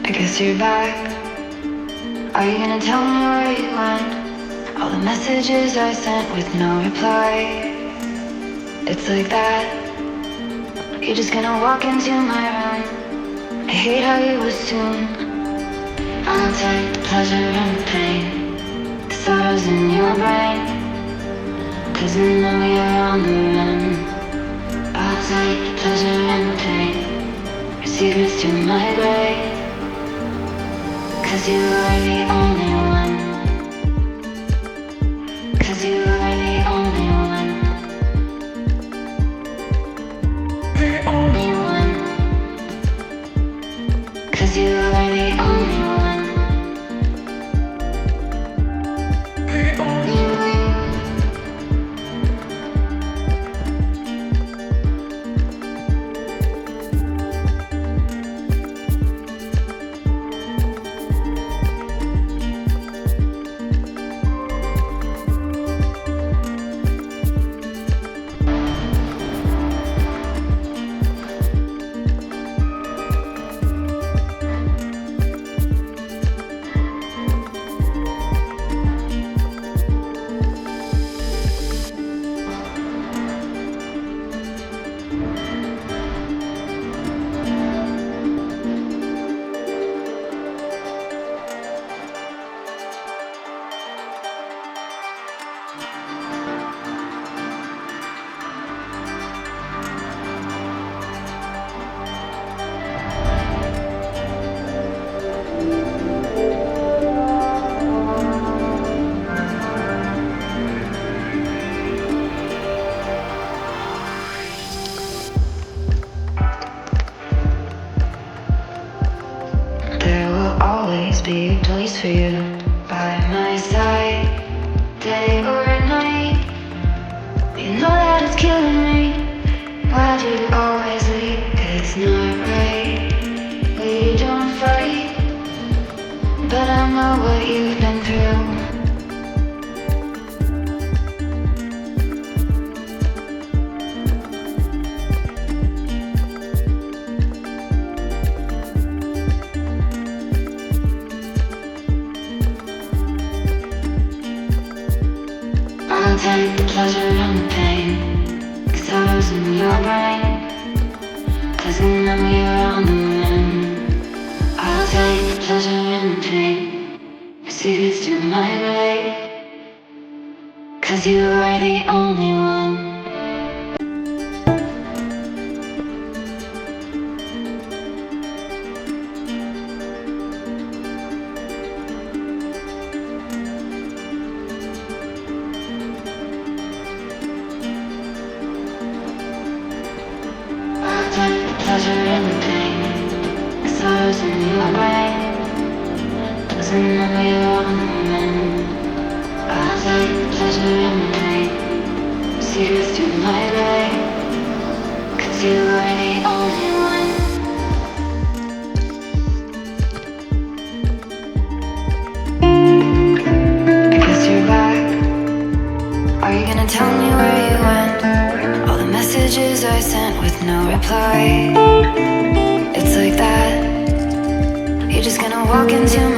I guess you're back. Are you gonna tell me where you went? All the messages I sent with no reply. It's like that. You're just gonna walk into my room. I hate how you assume I'll take pleasure and pain, the sorrows in your brain. 'Cause you know you're on the run. I'll take pleasure and pain, your secrets to my grave. 'Cause you are the only one. 'Cause you are the only one. The only one. 'Cause you are the only one. The only one. There will always be a place for you by my side, day or night. You know that it's killing me. Why do you always leave? It's not right. We don't fight, but I know what you've been through. I'll take the pleasure and the pain, the sorrows in your brain. 'Cause you know you're on the run. I'll take the pleasure and the pain, your secrets to my grave. 'Cause you are the only one. Pleasure and the pain, the sorrows in your brain. Doesn't know you're on the run. I'll take the pleasure and the pain, secrets to my grave. 'Cause you are the only one. I guess you're back. Are you gonna tell me where you went? All the messages I sent with no reply. It's like that. You're just gonna walk into my